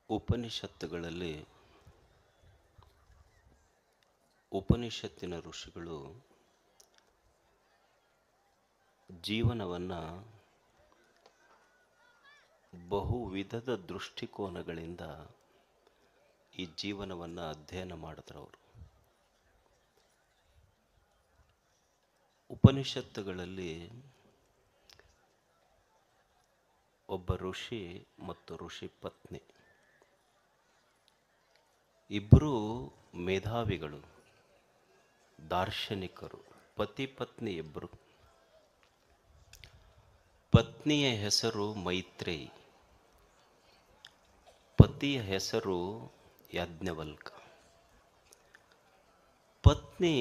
ಉಪನಿಷತ್ತುಗಳಲ್ಲಿ ಉಪನಿಷತ್ತಿನ ಋಷಿಗಳು ಜೀವನವನ್ನು ಬಹು ವಿಧದ ದೃಷ್ಟಿಕೋನಗಳಿಂದ ಈ ಜೀವನವನ್ನು ಅಧ್ಯಯನ ಮಾಡಿದ್ರವರು. ಉಪನಿಷತ್ತುಗಳಲ್ಲಿ ಒಬ್ಬ ಋಷಿ ಮತ್ತು ಋಷಿ ಪತ್ನಿ ಇಬ್ಬರೂ ಮೇಧಾವಿಗಳು, ದಾರ್ಶನಿಕರು. ಪತಿ ಪತ್ನಿ ಇಬ್ಬರು. ಪತ್ನಿಯ ಹೆಸರು ಮೈತ್ರೇಯಿ, ಪತಿಯ ಹೆಸರು ಯಾಜ್ಞವಲ್ಕ. ಪತ್ನಿ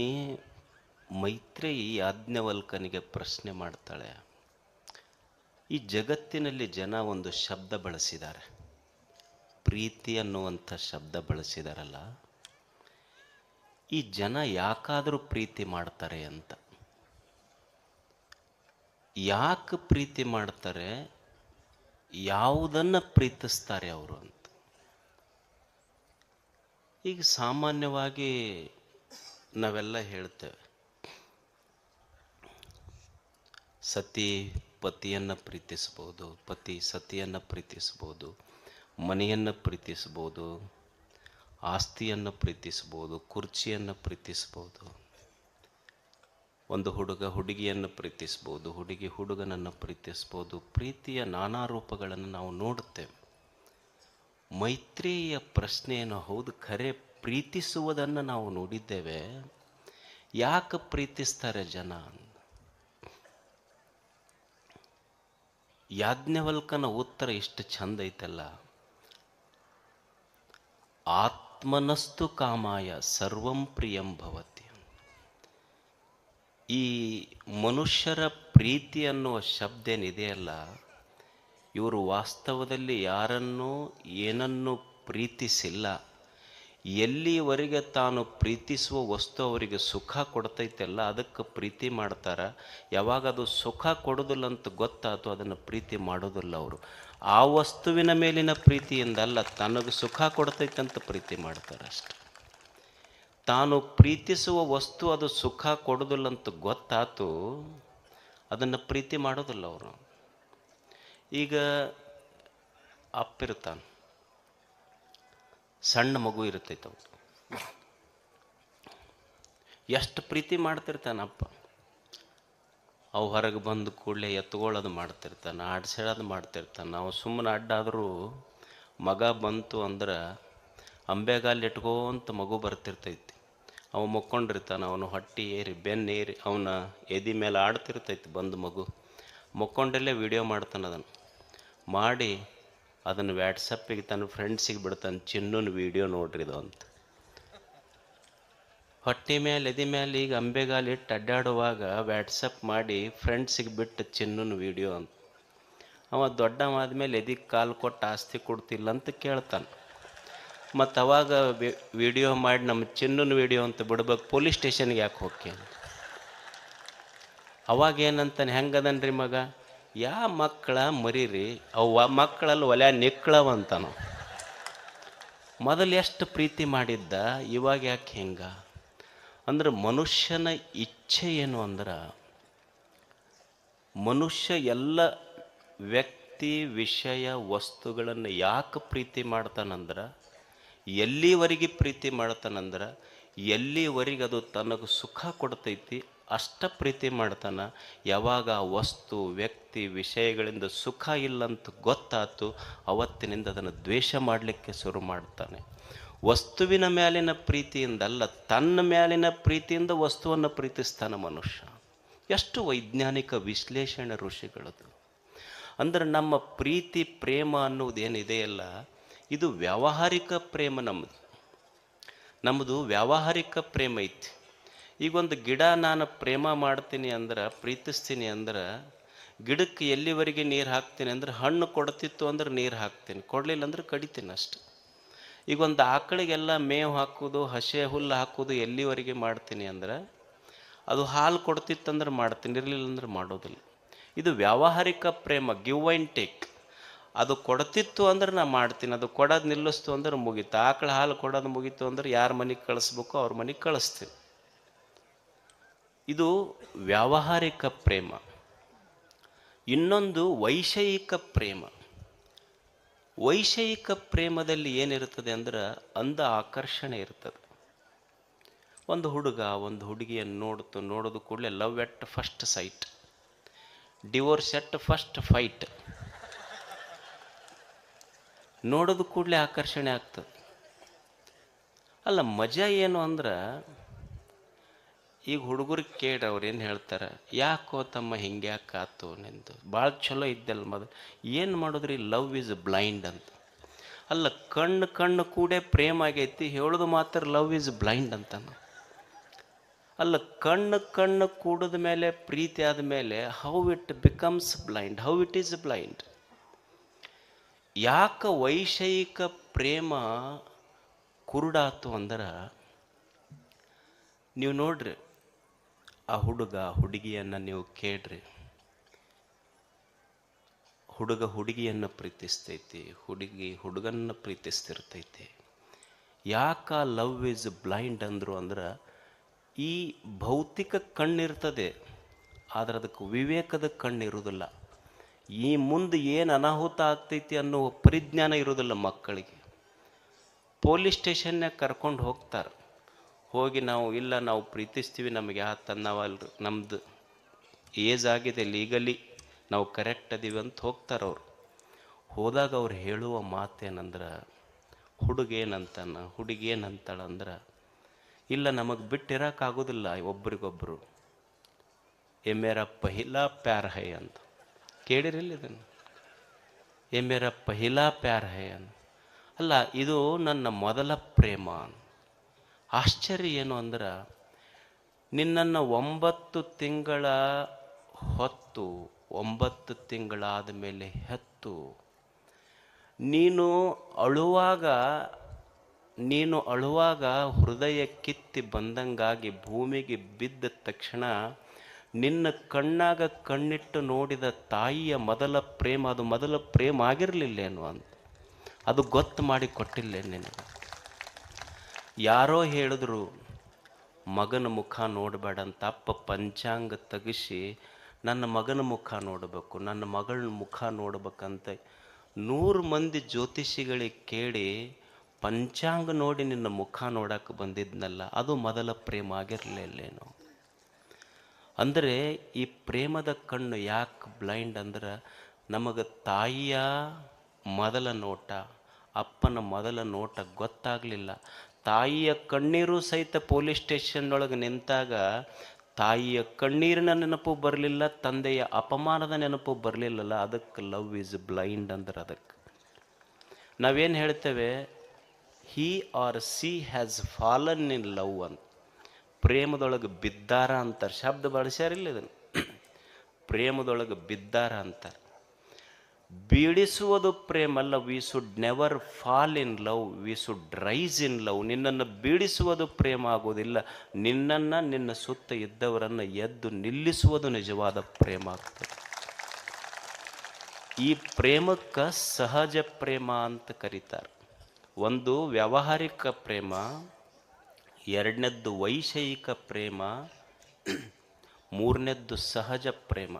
ಮೈತ್ರೇಯಿ ಯಾಜ್ಞವಲ್ಕನಿಗೆ ಪ್ರಶ್ನೆ ಮಾಡ್ತಾಳೆ, ಈ ಜಗತ್ತಿನಲ್ಲಿ ಜನ ಒಂದು ಶಬ್ದ ಬಳಸಿದ್ದಾರೆ, ಪ್ರೀತಿ ಅನ್ನುವಂಥ ಶಬ್ದ ಬಳಸಿದಾರಲ್ಲ, ಈ ಜನ ಯಾಕಾದರೂ ಪ್ರೀತಿ ಮಾಡ್ತಾರೆ ಅಂತ. ಯಾಕೆ ಪ್ರೀತಿ ಮಾಡ್ತಾರೆ, ಯಾವುದನ್ನು ಪ್ರೀತಿಸ್ತಾರೆ ಅವರು ಅಂತ. ಈಗ ಸಾಮಾನ್ಯವಾಗಿ ನಾವೆಲ್ಲ ಹೇಳ್ತೇವೆ, ಸತಿ ಪತಿಯನ್ನು ಪ್ರೀತಿಸ್ಬೋದು, ಪತಿ ಸತಿಯನ್ನು ಪ್ರೀತಿಸ್ಬೋದು, ಮನೆಯನ್ನು ಪ್ರೀತಿಸ್ಬೋದು, ಆಸ್ತಿಯನ್ನು ಪ್ರೀತಿಸ್ಬೋದು, ಕುರ್ಚಿಯನ್ನು ಪ್ರೀತಿಸ್ಬೋದು. ಒಂದು ಹುಡುಗ ಹುಡುಗಿಯನ್ನು ಪ್ರೀತಿಸ್ಬೋದು, ಹುಡುಗಿ ಹುಡುಗನನ್ನು ಪ್ರೀತಿಸ್ಬೋದು. ಪ್ರೀತಿಯ ನಾನಾ ರೂಪಗಳನ್ನು ನಾವು ನೋಡುತ್ತೇವೆ. ಮೈತ್ರಿಯ ಪ್ರಶ್ನೆಯನ್ನು, ಹೌದು ಖರೆ ಪ್ರೀತಿಸುವುದನ್ನು ನಾವು ನೋಡಿದ್ದೇವೆ, ಯಾಕೆ ಪ್ರೀತಿಸ್ತಾರೆ ಜನ? ಯಾಜ್ಞವಲ್ಕನ ಉತ್ತರ ಇಷ್ಟು ಚಂದ ಐತಲ್ಲ, ಆತ್ಮನಸ್ತು ಕಾಮಾಯ ಸರ್ವಂ ಪ್ರಿಯಂ ಭವತಿ. ಈ ಮನುಷ್ಯರ ಪ್ರೀತಿ ಅನ್ನುವ ಶಬ್ದ ಏನಿದೆಯಲ್ಲ, ಇವರು ವಾಸ್ತವದಲ್ಲಿ ಯಾರನ್ನೂ ಏನನ್ನೂ ಪ್ರೀತಿಸಿಲ್ಲ. ಎಲ್ಲಿವರೆಗೆ ತಾನು ಪ್ರೀತಿಸುವ ವಸ್ತು ಅವರಿಗೆ ಸುಖ ಕೊಡ್ತೈತೆಲ್ಲ ಅದಕ್ಕೆ ಪ್ರೀತಿ ಮಾಡ್ತಾರೆ. ಯಾವಾಗ ಅದು ಸುಖ ಕೊಡೋದಿಲ್ಲ ಅಂತ ಗೊತ್ತಾಯ್ತು, ಅದನ್ನು ಪ್ರೀತಿ ಮಾಡೋದಿಲ್ಲ ಅವರು. ಆ ವಸ್ತುವಿನ ಮೇಲಿನ ಪ್ರೀತಿಯಿಂದಲ್ಲ, ತನಗೆ ಸುಖ ಕೊಡ್ತೈತೆ ಪ್ರೀತಿ ಮಾಡ್ತಾರೆ ಅಷ್ಟೆ. ತಾನು ಪ್ರೀತಿಸುವ ವಸ್ತು ಅದು ಸುಖ ಕೊಡೋದಿಲ್ಲ ಅಂತ ಗೊತ್ತಾಯ್ತು, ಅದನ್ನು ಪ್ರೀತಿ ಮಾಡೋದಿಲ್ಲ ಅವರು. ಈಗ ಅಪ್ಪಿರ್ತಾನೆ, ಸಣ್ಣ ಮಗು ಇರ್ತೈತೆ, ಅವ್ರು ಎಷ್ಟು ಪ್ರೀತಿ ಮಾಡ್ತಿರ್ತಾನಪ್ಪ. ಅವು ಹೊರಗೆ ಬಂದು ಕೂಡಲೇ ಎತ್ಕೊಳ್ಳೋದು ಮಾಡ್ತಿರ್ತಾನೆ, ಆಡ್ಸೇಳೋದು ಮಾಡ್ತಿರ್ತಾನೆ. ನಾವು ಸುಮ್ಮನೆ ಅಡ್ಡಾದರೂ ಮಗ ಬಂತು ಅಂದ್ರೆ ಅಂಬೆಗಾಲು ಇಟ್ಕೋಂತ ಮಗು ಬರ್ತಿರ್ತೈತಿ. ಅವ ಮಕ್ಕೊಂಡಿರ್ತಾನೆ, ಅವನು ಹೊಟ್ಟೆ ಏರಿ ಬೆನ್ನೇರಿ ಅವನ ಎದೆ ಮೇಲೆ ಆಡ್ತಿರ್ತೈತಿ. ಬಂದು ಮಗು ಮಕ್ಕೊಂಡಲ್ಲೇ ವಿಡಿಯೋ ಮಾಡ್ತಾನೆ. ಅದನ್ನು ಮಾಡಿ ಅದನ್ನು ವ್ಯಾಟ್ಸಪ್ಪಿಗೆ ತನ್ನ ಫ್ರೆಂಡ್ಸಿಗೆ ಬಿಡ್ತಾನೆ, ಚಿನ್ನನ ವಿಡಿಯೋ ನೋಡ್ರಿದು ಅಂತ. ಹೊಟ್ಟೆ ಮೇಲೆ ಎದೆ ಮೇಲೆ ಈಗ ಅಂಬೆಗಾಲು ಇಟ್ಟು ಅಡ್ಡಾಡುವಾಗ ವ್ಯಾಟ್ಸಪ್ ಮಾಡಿ ಫ್ರೆಂಡ್ಸಿಗೆ ಬಿಟ್ಟು ಚಿನ್ನನ ವಿಡಿಯೋ ಅಂತ. ಅವ ದೊಡ್ಡವಾದ್ಮೇಲೆ ಎದಿಗೆ ಕಾಲು ಕೊಟ್ಟು ಆಸ್ತಿ ಕೊಡ್ತಿಲ್ಲ ಅಂತ ಕೇಳ್ತಾನೆ. ಮತ್ತು ಅವಾಗ ವಿಡಿಯೋ ಮಾಡಿ ನಮ್ಮ ಚಿನ್ನನ ವಿಡಿಯೋ ಅಂತ ಬಿಡ್ಬೇಕು, ಪೊಲೀಸ್ ಸ್ಟೇಷನ್ಗೆ ಯಾಕೆ ಹೋಗಿ? ಅವಾಗ ಏನಂತಾನೆ, ಹೆಂಗದನ್ರಿ ಮಗ, ಯಾ ಮಕ್ಕಳ ಮರೀರಿ, ಅವು ಮಕ್ಕಳಲ್ಲಿ ಒಲೆ ನಿಕ್ಕಳವಂತಾನು. ಮೊದಲು ಎಷ್ಟು ಪ್ರೀತಿ ಮಾಡಿದ್ದ, ಇವಾಗ ಯಾಕೆ ಹೆಂಗ? ಅಂದ್ರೆ ಮನುಷ್ಯನ ಇಚ್ಛೆ ಏನು ಅಂದ್ರೆ, ಮನುಷ್ಯ ಎಲ್ಲ ವ್ಯಕ್ತಿ ವಿಷಯ ವಸ್ತುಗಳನ್ನು ಯಾಕೆ ಪ್ರೀತಿ ಮಾಡ್ತಾನಂದ್ರೆ, ಎಲ್ಲಿವರೆಗೆ ಪ್ರೀತಿ ಮಾಡ್ತಾನಂದ್ರೆ ಎಲ್ಲಿವರೆಗೆ ಅದು ತನಗೆ ಸುಖ ಕೊಡ್ತೈತಿ ಅಷ್ಟ ಪ್ರೀತಿ ಮಾಡ್ತಾನೆ. ಯಾವಾಗ ಆ ವಸ್ತು ವ್ಯಕ್ತಿ ವಿಷಯಗಳಿಂದ ಸುಖ ಇಲ್ಲಂತ ಗೊತ್ತಾಯ್ತು, ಅವತ್ತಿನಿಂದ ಅದನ್ನು ದ್ವೇಷ ಮಾಡಲಿಕ್ಕೆ ಶುರು ಮಾಡ್ತಾನೆ. ವಸ್ತುವಿನ ಮೇಲಿನ ಪ್ರೀತಿಯಿಂದಲ್ಲ, ತನ್ನ ಮೇಲಿನ ಪ್ರೀತಿಯಿಂದ ವಸ್ತುವನ್ನು ಪ್ರೀತಿಸ್ತಾನೆ ಮನುಷ್ಯ. ಎಷ್ಟು ವೈಜ್ಞಾನಿಕ ವಿಶ್ಲೇಷಣೆ ಋಷಿಗಳದು. ಅಂದ್ರೆ ನಮ್ಮ ಪ್ರೀತಿ ಪ್ರೇಮ ಅನ್ನೋದೇನಿದೆಯಲ್ಲ, ಇದು ವ್ಯಾವಹಾರಿಕ ಪ್ರೇಮ. ನಮ್ಮದು ವ್ಯಾವಹಾರಿಕ ಪ್ರೇಮ ಐತಿ. ಈಗೊಂದು ಗಿಡ ನಾನು ಪ್ರೇಮ ಮಾಡ್ತೀನಿ ಅಂದ್ರೆ, ಪ್ರೀತಿಸ್ತೀನಿ ಅಂದ್ರೆ, ಗಿಡಕ್ಕೆ ಎಲ್ಲಿವರೆಗೆ ನೀರು ಹಾಕ್ತೀನಿ ಅಂದ್ರೆ, ಹಣ್ಣು ಕೊಡ್ತಿತ್ತು ಅಂದ್ರೆ ನೀರು ಹಾಕ್ತೀನಿ, ಕೊಡಲಿಲ್ಲ ಅಂದ್ರೆ ಕಡಿತೀನಿ ಅಷ್ಟೆ. ಈಗೊಂದು ಆಕಳಿಗೆಲ್ಲ ಮೇವು ಹಾಕೋದು, ಹಸೆ ಹುಲ್ಲು ಹಾಕೋದು ಎಲ್ಲಿವರೆಗೆ ಮಾಡ್ತೀನಿ ಅಂದ್ರೆ, ಅದು ಹಾಲು ಕೊಡ್ತಿತ್ತಂದ್ರೆ ಮಾಡ್ತೀನಿ, ಇರಲಿಲ್ಲ ಅಂದ್ರೆ ಮಾಡೋದಿಲ್ಲ. ಇದು ವ್ಯಾವಹಾರಿಕ ಪ್ರೇಮ, ಗಿವ್ ಆ್ಯಂಡ್ ಟೇಕ್. ಅದು ಕೊಡ್ತಿತ್ತು ಅಂದ್ರೆ ನಾ ಮಾಡ್ತೀನಿ, ಅದು ಕೊಡೋದು ನಿಲ್ಲಿಸ್ತು ಅಂದ್ರೆ ಮುಗೀತು. ಆಕಳ ಹಾಲು ಕೊಡೋದು ಮುಗೀತು ಅಂದ್ರೆ ಯಾರ ಮನೆಗೆ ಕಳಿಸ್ಬೇಕು ಅವ್ರ ಮನೆಗೆ ಕಳಿಸ್ತೀನಿ. ಇದು ವ್ಯಾವಹಾರಿಕ ಪ್ರೇಮ. ಇನ್ನೊಂದು ವೈಷಯಿಕ ಪ್ರೇಮ. ವೈಷಯಿಕ ಪ್ರೇಮದಲ್ಲಿ ಏನಿರ್ತದೆ ಅಂದ್ರೆ ಅಂದ ಆಕರ್ಷಣೆ ಇರ್ತದೆ. ಒಂದು ಹುಡುಗ ಒಂದು ಹುಡುಗಿಯನ್ನು ನೋಡೋದು ಕೂಡಲೇ love at first sight, divorce at first fight. ನೋಡೋದು ಕೂಡಲೇ ಆಕರ್ಷಣೆ ಆಗ್ತದೆ. ಅಲ್ಲ, ಮಜಾ ಏನು ಅಂದ್ರೆ, ಈಗ ಹುಡುಗರಿಗೆ ಕೇಳ್ರಿ ಅವ್ರು ಏನು ಹೇಳ್ತಾರೆ, ಯಾಕೋ ತಮ್ಮ ಹಿಂಗೆ ಯಾಕೆ ಆತು ನಿಂದು, ಭಾಳ ಚಲೋ ಇದ್ದಲ್ಲ ಮೊದಲು, ಏನು ಮಾಡಿದ್ರಿ, ಲವ್ ಈಸ್ ಬ್ಲೈಂಡ್ ಅಂತ. ಅಲ್ಲ, ಕಣ್ಣು ಕೂಡೇ ಪ್ರೇಮ ಆಗೈತಿ, ಹೇಳೋದು ಮಾತ್ರ ಲವ್ ಈಸ್ ಬ್ಲೈಂಡ್ ಅಂತಾನೆ. ಅಲ್ಲ, ಕಣ್ಣು ಕೂಡಿದ ಮೇಲೆ, ಪ್ರೀತಿ ಆದಮೇಲೆ how it becomes blind, how it is blind. ಯಾಕೆ ವೈಷಯಿಕ ಪ್ರೇಮ ಕುರುಡಾತು ಅಂದ್ರೆ, ನೀವು ನೋಡ್ರಿ, ಆ ಹುಡುಗ ಹುಡುಗಿಯನ್ನು ನೀವು ಕೇಳ್ರಿ, ಹುಡುಗ ಹುಡುಗಿಯನ್ನು ಪ್ರೀತಿಸ್ತೈತಿ, ಹುಡುಗಿ ಹುಡುಗನ್ನ ಪ್ರೀತಿಸ್ತಿರ್ತೈತಿ. ಯಾಕೆ ಲವ್ ಈಸ್ ಬ್ಲೈಂಡ್ ಅಂದರು ಅಂದ್ರೆ, ಈ ಭೌತಿಕ ಕಣ್ಣಿರ್ತದೆ, ಆದರೆ ಅದಕ್ಕೆ ವಿವೇಕದ ಕಣ್ಣಿರುವುದಿಲ್ಲ. ಈ ಮುಂದೆ ಏನು ಅನಾಹುತ ಆಗ್ತೈತಿ ಅನ್ನೋ ಪರಿಜ್ಞಾನ ಇರೋದಿಲ್ಲ ಮಕ್ಕಳಿಗೆ. ಪೊಲೀಸ್ ಸ್ಟೇಷನ್ನಾಗ ಕರ್ಕೊಂಡು ಹೋಗ್ತಾರೆ, ಹೋಗಿ ನಾವು ಪ್ರೀತಿಸ್ತೀವಿ, ನಮಗೆ ನಾವಲ್ರಿ, ನಮ್ಮದು ಏಜ್ ಆಗಿದೆ, ಲೀಗಲಿ ನಾವು ಕರೆಕ್ಟ್ ಅದೀವಿ ಅಂತ ಹೋಗ್ತಾರೆ ಅವ್ರು. ಹೋದಾಗ ಅವ್ರು ಹೇಳುವ ಮಾತೇನಂದ್ರೆ, ಹುಡುಗೇನಂತಾನ ಹುಡುಗೇನಂತಾಳಂದ್ರೆ, ಇಲ್ಲ ನಮಗೆ ಬಿಟ್ಟಿರೋಕ್ಕಾಗೋದಿಲ್ಲ ಒಬ್ರಿಗೊಬ್ಬರು, ಎ ಮೇರಾ ಪಹಿಲಾ ಪ್ಯಾರ್ ಹೈ ಅಂತ. ಕೇಳಿರಿಲ್ಲ ಇದನ್ನು, ಎ ಮೇರಾ ಪಹಿಲಾ ಪ್ಯಾರ್ ಹೈ ಅಂತ. ಅಲ್ಲ, ಇದು ನನ್ನ ಮೊದಲ ಪ್ರೇಮ. ಆಶ್ಚರ್ಯ ಏನು ಅಂದ್ರೆ, ನಿನ್ನನ್ನು 9 ತಿಂಗಳ ಹೊತ್ತು, 9 ತಿಂಗಳಾದ ಮೇಲೆ ಹೆತ್ತು, ನೀನು ಅಳುವಾಗ ಹೃದಯ ಕಿತ್ತಿ ಬಂದಂಗಾಗಿ ಭೂಮಿಗೆ ಬಿದ್ದ ತಕ್ಷಣ ನಿನ್ನ ಕಣ್ಣಾಗ ಕಣ್ಣಿಟ್ಟು ನೋಡಿದ ತಾಯಿಯ ಮೊದಲ ಪ್ರೇಮ, ಅದು ಮೊದಲ ಪ್ರೇಮ ಆಗಿರಲಿಲ್ಲೇನು ಅಂತ. ಅದು ಗೊತ್ತು ಮಾಡಿ ಕೊಟ್ಟಿಲ್ಲ ನಿನಗೆ. ಯಾರೋ ಹೇಳಿದ್ರು ಮಗನ ಮುಖ ನೋಡಬೇಡ ಅಂತ. ಅಪ್ಪ ಪಂಚಾಂಗ ತೆಗಿಸಿ ನನ್ನ ಮಗನ ಮುಖ ನೋಡಬೇಕು, ನನ್ನ ಮಗಳ ಮುಖ ನೋಡ್ಬೇಕಂತ 100 ಮಂದಿ ಜ್ಯೋತಿಷಿಗಳಿಗೆ ಕೇಳಿ ಪಂಚಾಂಗ ನೋಡಿ ನಿನ್ನ ಮುಖ ನೋಡಕ್ಕೆ ಬಂದಿದ್ನಲ್ಲ, ಅದು ಮೊದಲ ಪ್ರೇಮ ಆಗಿರಲಿಲ್ಲೇನು. ಅಂದರೆ ಈ ಪ್ರೇಮದ ಕಣ್ಣು ಯಾಕೆ ಬ್ಲೈಂಡ್ ಅಂದ್ರೆ, ನಮಗೆ ತಾಯಿಯ ಮೊದಲ ನೋಟ, ಅಪ್ಪನ ಮೊದಲ ನೋಟ ಗೊತ್ತಾಗಲಿಲ್ಲ. ತಾಯಿಯ ಕಣ್ಣೀರು ಸಹಿತ ಪೊಲೀಸ್ ಸ್ಟೇಷನ್ನೊಳಗೆ ನಿಂತಾಗ ತಾಯಿಯ ಕಣ್ಣೀರಿನ ನೆನಪು ಬರಲಿಲ್ಲ, ತಂದೆಯ ಅಪಮಾನದ ನೆನಪು ಬರಲಿಲ್ಲಲ್ಲ, ಅದಕ್ಕೆ ಲವ್ ಈಸ್ ಬ್ಲೈಂಡ್ ಅಂದ್ರೆ. ಅದಕ್ಕೆ ನಾವೇನು ಹೇಳ್ತೇವೆ, he or C has fallen in love ಅಂತ. ಪ್ರೇಮದೊಳಗೆ ಬಿದ್ದಾರ ಅಂತಾರೆ, ಶಬ್ದ ಬಳಸ್ಯಾರಿಲ್ಲ ಇದನ್ನು. ಪ್ರೇಮದೊಳಗೆ ಬಿದ್ದಾರ ಅಂತಾರೆ. ಬೀಳಿಸುವುದು ಪ್ರೇಮ ಅಲ್ಲ. We should never fall in love, we should rise in love. ನಿನ್ನನ್ನು ಬೀಳಿಸುವುದು ಪ್ರೇಮ ಆಗೋದಿಲ್ಲ, ನಿನ್ನ ಸುತ್ತ ಇದ್ದವರನ್ನು ಎದ್ದು ನಿಲ್ಲಿಸುವುದು ನಿಜವಾದ ಪ್ರೇಮ ಆಗ್ತದೆ. ಈ ಪ್ರೇಮಕ್ಕೆ ಸಹಜ ಪ್ರೇಮ ಅಂತ ಕರೀತಾರೆ. ಒಂದು ವ್ಯಾವಹಾರಿಕ ಪ್ರೇಮ, ಎರಡನೇದ್ದು ವೈಷಯಿಕ ಪ್ರೇಮ, ಮೂರನೇದ್ದು ಸಹಜ ಪ್ರೇಮ.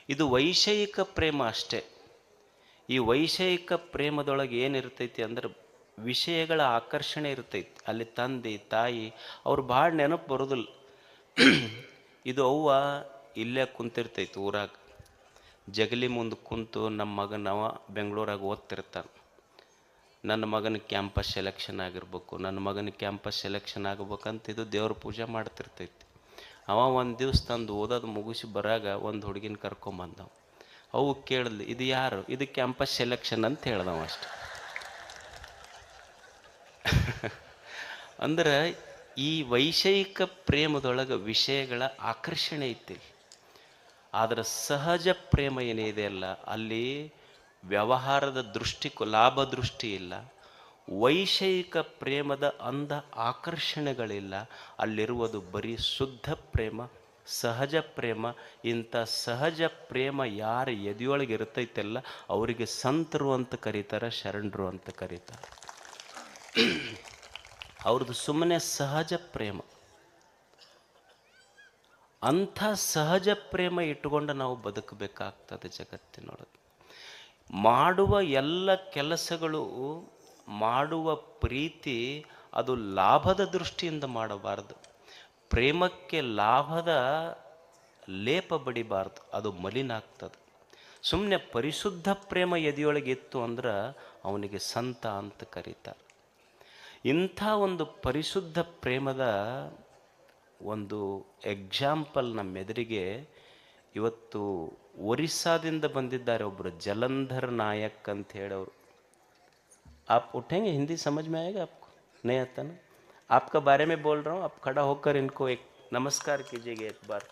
ಇದು ವೈಷಯಿಕ ಪ್ರೇಮ ಅಷ್ಟೇ. ಈ ವೈಷಯಿಕ ಪ್ರೇಮದೊಳಗೆ ಏನಿರ್ತೈತಿ ಅಂದ್ರೆ, ವಿಷಯಗಳ ಆಕರ್ಷಣೆ ಇರ್ತೈತಿ. ಅಲ್ಲಿ ತಂದೆ ತಾಯಿ ಅವ್ರು ಭಾಳ ನೆನಪು ಬರೋದಿಲ್ಲ. ಇದು ಅವ್ವ ಇಲ್ಲೇ ಕುಂತಿರ್ತೈತಿ ಊರಾಗ, ಜಗಲಿ ಮುಂದೆ ಕುಂತು ನಮ್ಮ ಮಗನವ ಬೆಂಗಳೂರಾಗ ಓದ್ತಿರ್ತಾನೆ. ನನ್ನ ಮಗನ ಕ್ಯಾಂಪಸ್ ಸೆಲೆಕ್ಷನ್ ಆಗಿರ್ಬೇಕು, ನನ್ನ ಮಗನ ಕ್ಯಾಂಪಸ್ ಸೆಲೆಕ್ಷನ್ ಆಗ್ಬೇಕಂತ ಇದು ದೇವ್ರ ಪೂಜೆ ಮಾಡ್ತಿರ್ತೈತಿ. ಅವ ಒಂದು ದಿವ್ಸ ತಂದು ಓದೋದು ಮುಗಿಸಿ ಬರಾಗ ಒಂದು ಹುಡುಗಿನ ಕರ್ಕೊಂಬಂದವ. ಅವು ಕೇಳಿದ್ಲು, ಇದು ಯಾರು? ಇದು ಕ್ಯಾಂಪಸ್ ಸೆಲೆಕ್ಷನ್ ಅಂತ ಹೇಳ್ದವ ಅಷ್ಟೆ. ಅಂದ್ರೆ ಈ ವೈಷಯಿಕ ಪ್ರೇಮದೊಳಗೆ ವಿಷಯಗಳ ಆಕರ್ಷಣೆ ಐತಿ. ಆದರೆ ಸಹಜ ಪ್ರೇಮ ಏನಿದೆ ಅಲ್ಲ, ಅಲ್ಲಿ ವ್ಯವಹಾರದ ಲಾಭ ದೃಷ್ಟಿ ಇಲ್ಲ. ವೈಷಯಿಕ ಪ್ರೇಮದ ಅಂದ ಆಕರ್ಷಣೆಗಳಿಲ್ಲ. ಅಲ್ಲಿರುವುದು ಬರೀ ಶುದ್ಧ ಪ್ರೇಮ, ಸಹಜ ಪ್ರೇಮ. ಇಂಥ ಸಹಜ ಪ್ರೇಮ ಯಾರ ಎದೆಯೊಳಗೆ ಇರ್ತೈತೆಲ್ಲ ಅವರಿಗೆ ಸಂತರು ಅಂತ ಕರೀತಾರೆ, ಶರಣರು ಅಂತ ಕರೀತಾರೆ. ಅವ್ರದ್ದು ಸುಮ್ಮನೆ ಸಹಜ ಪ್ರೇಮ. ಅಂಥ ಸಹಜ ಪ್ರೇಮ ಇಟ್ಟುಕೊಂಡು ನಾವು ಬದುಕಬೇಕಾಗ್ತದೆ ಜಗತ್ತಿನೊಳಗೆ. ಮಾಡುವ ಎಲ್ಲ ಕೆಲಸಗಳು, ಮಾಡುವ ಪ್ರೀತಿ ಅದು ಲಾಭದ ದೃಷ್ಟಿಯಿಂದ ಮಾಡಬಾರ್ದು. ಪ್ರೇಮಕ್ಕೆ ಲಾಭದ ಲೇಪ ಬಡಿಬಾರ್ದು, ಅದು ಮಲಿನ ಆಗ್ತದೆ. ಸುಮ್ಮನೆ ಪರಿಶುದ್ಧ ಪ್ರೇಮ ಎದೆಯೊಳಗೆ ಇತ್ತು ಅಂದ್ರೆ ಅವನಿಗೆ ಸಂತ ಅಂತ ಕರೀತಾರೆ. ಇಂಥ ಒಂದು ಪರಿಶುದ್ಧ ಪ್ರೇಮದ ಒಂದು ಎಕ್ಸಾಂಪಲ್ ನಮ್ಮೆದುರಿಗೆ ಇವತ್ತು ಒರಿಸ್ಸಾದಿಂದ ಬಂದಿದ್ದಾರೆ ಒಬ್ಬರು, ಜಲಂಧರ್ ನಾಯಕ್ ಅಂತ ಹೇಳೋರು. आप उठेंगे? हिंदी समझ में आएगा आपको? नहीं आता ना? आपका बारे में बोल रहा हूँ. आप खड़ा होकर इनको एक नमस्कार कीजिएगा एक बार.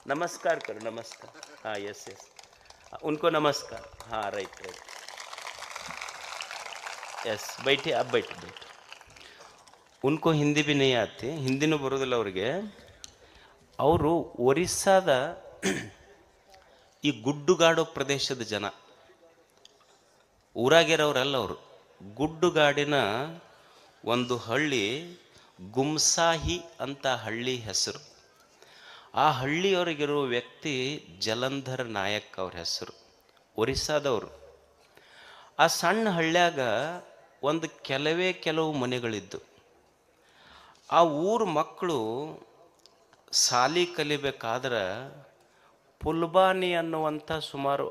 नमस्कार करो, नमस्कार. हाँ, यस यस, उनको नमस्कार. हाँ, राइट राइट, यस. बैठे, आप बैठे बैठे. उनको हिंदी भी नहीं आती, ಹಿಂದಿನೂ ಬರೋದಿಲ್ಲ ಅವ್ರಿಗೆ. ಅವರು ಒರಿಸ್ಸಾದ ಈ ಗುಡ್ಡುಗಾಡು ಪ್ರದೇಶದ ಜನ, ಊರಾಗಿರೋರಲ್ಲ ಅವರು. ಗುಡ್ಡುಗಾಡಿನ ಒಂದು ಹಳ್ಳಿ ಗುಮ್ಸಾಹಿ ಅಂತ ಹಳ್ಳಿ ಹೆಸರು. ಆ ಹಳ್ಳಿಯವರಿಗಿರುವ ವ್ಯಕ್ತಿ ಜಲಂಧರ್ ನಾಯಕ್ ಅವ್ರ ಹೆಸರು, ಒರಿಸ್ಸಾದವರು. ಆ ಸಣ್ಣ ಹಳ್ಳ್ಯಾಗ ಒಂದು ಕೆಲವು ಮನೆಗಳಿದ್ದು. ಆ ಊರ ಮಕ್ಕಳು ಸಾಲಿ ಕಲಿಬೇಕಾದ್ರೆ ಪುಲ್ಬಾನಿ ಅನ್ನುವಂಥ ಸುಮಾರು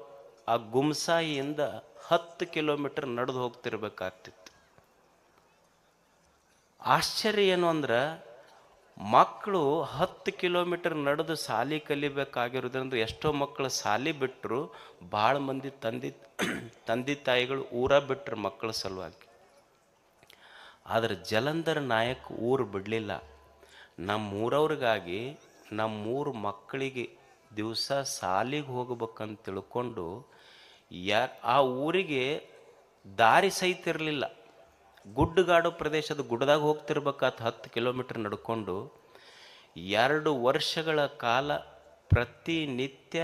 ಆ ಗುಮ್ಸಾಯಿಯಿಂದ 10 ಕಿಲೋಮೀಟರ್ ನಡೆದು ಹೋಗ್ತಿರ್ಬೇಕಾಗ್ತಿತ್ತು. ಆಶ್ಚರ್ಯ ಏನು ಅಂದ್ರೆ, ಮಕ್ಕಳು 10 ಕಿಲೋಮೀಟರ್ ನಡೆದು ಸಾಲಿ ಕಲಿಬೇಕಾಗಿರೋದ್ರಿಂದ ಎಷ್ಟೋ ಮಕ್ಕಳು ಸಾಲಿ ಬಿಟ್ಟರು. ಭಾಳ ಮಂದಿ ತಂದೆ ತಾಯಿಗಳು ಊರ ಬಿಟ್ಟರು ಮಕ್ಕಳ ಸಲುವಾಗಿ. ಆದರೆ ಜಲಂಧರ್ ನಾಯಕ್ ಊರು ಬಿಡಲಿಲ್ಲ. ನಮ್ಮೂರವ್ರಿಗಾಗಿ, ನಮ್ಮೂರು ಮಕ್ಕಳಿಗೆ ದಿವಸ ಸಾಲಿಗೆ ಹೋಗ್ಬೇಕಂತ ತಿಳ್ಕೊಂಡು ಆ ಊರಿಗೆ ದಾರಿ ಸಹಿತ ಇರಲಿಲ್ಲ. ಗುಡ್ಡುಗಾಡು ಪ್ರದೇಶದ ಗುಡ್ಡದಾಗ ಹೋಗ್ತಿರ್ಬೇಕಾತ 10 ಕಿಲೋಮೀಟರ್ ನಡ್ಕೊಂಡು 2 ವರ್ಷಗಳ ಕಾಲ ಪ್ರತಿನಿತ್ಯ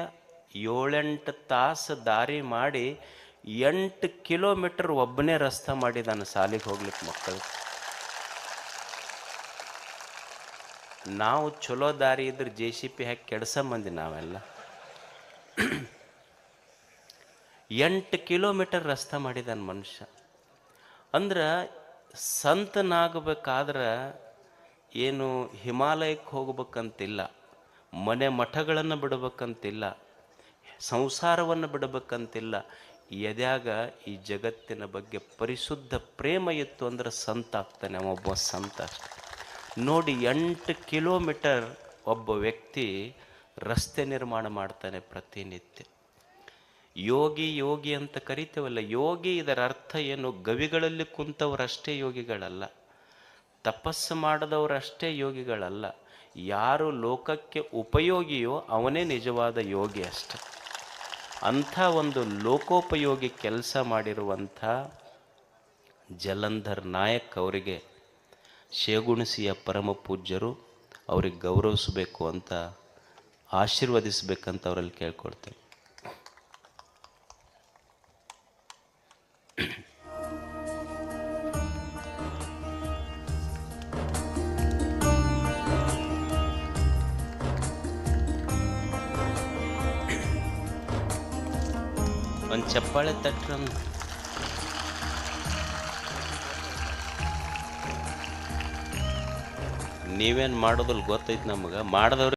7-8 ತಾಸು ದಾರಿ ಮಾಡಿ 8 ಕಿಲೋಮೀಟರ್ ಒಬ್ಬನೇ ರಸ್ತೆ ಮಾಡಿದಾನೆ ಸಾಲಿಗೆ ಹೋಗ್ಲಿಕ್ಕೆ ಮಕ್ಕಳಿಗೆ. ನಾವು ಚಲೋ ದಾರಿ ಇದ್ರೆ JCP ಹಾಕಿ ಕೆಡ್ಸ ಮಂದಿ ನಾವೆಲ್ಲ. 8 ಕಿಲೋಮೀಟರ್ ರಸ್ತೆ ಮಾಡಿದಾನೆ ಮನುಷ್ಯ. ಅಂದ್ರೆ ಸಂತನಾಗಬೇಕಾದ್ರೆ ಏನು ಹಿಮಾಲಯಕ್ಕೆ ಹೋಗ್ಬೇಕಂತಿಲ್ಲ, ಮನೆ ಮಠಗಳನ್ನು ಬಿಡಬೇಕಂತಿಲ್ಲ, ಸಂಸಾರವನ್ನು ಬಿಡಬೇಕಂತಿಲ್ಲ. ಎದ್ಯಾಗ ಈ ಜಗತ್ತಿನ ಬಗ್ಗೆ ಪರಿಶುದ್ಧ ಪ್ರೇಮ ಇತ್ತು ಅಂದ್ರೆ ಸಂತ ಆಗ್ತಾನೆ, ಅವೊಬ್ಬ ಸಂತ ಅಷ್ಟೆ. ನೋಡಿ, 8 ಕಿಲೋಮೀಟರ್ ಒಬ್ಬ ವ್ಯಕ್ತಿ ರಸ್ತೆ ನಿರ್ಮಾಣ ಮಾಡ್ತಾನೆ ಪ್ರತಿನಿತ್ಯ. ಯೋಗಿ ಅಂತ ಕರಿತೇವಲ್ಲ, ಯೋಗಿ ಇದರ ಅರ್ಥ ಏನು? ಗವಿಗಳಲ್ಲಿ ಕುಂತವರಷ್ಟೇ ಯೋಗಿಗಳಲ್ಲ, ತಪಸ್ಸು ಮಾಡಿದವರಷ್ಟೇ ಯೋಗಿಗಳಲ್ಲ. ಯಾರು ಲೋಕಕ್ಕೆ ಉಪಯೋಗಿಯೋ ಅವನೇ ನಿಜವಾದ ಯೋಗಿ ಅಷ್ಟೆ. ಅಂಥ ಒಂದು ಲೋಕೋಪಯೋಗಿ ಕೆಲಸ ಮಾಡಿರುವಂಥ ಜಲಂಧರ್ ನಾಯಕ್ ಅವರಿಗೆ ಶೇಗುಣಸಿಯ ಪರಮ ಪೂಜ್ಯರು ಅವ್ರಿಗೆ ಗೌರವಿಸಬೇಕು ಅಂತ, ಆಶೀರ್ವದಿಸಬೇಕಂತ ಅವರಲ್ಲಿ ಕೇಳ್ಕೊಳ್ತೇನೆ. ಒಂದು ಚಪ್ಪಾಳೆ ತಟ್ರ. ನೀವೇನು ಮಾಡೋದಿಲ್ಲ ಗೊತ್ತೈತೆ ನಮಗೆ, ಮಾಡಿದವ್ರಿಗೆ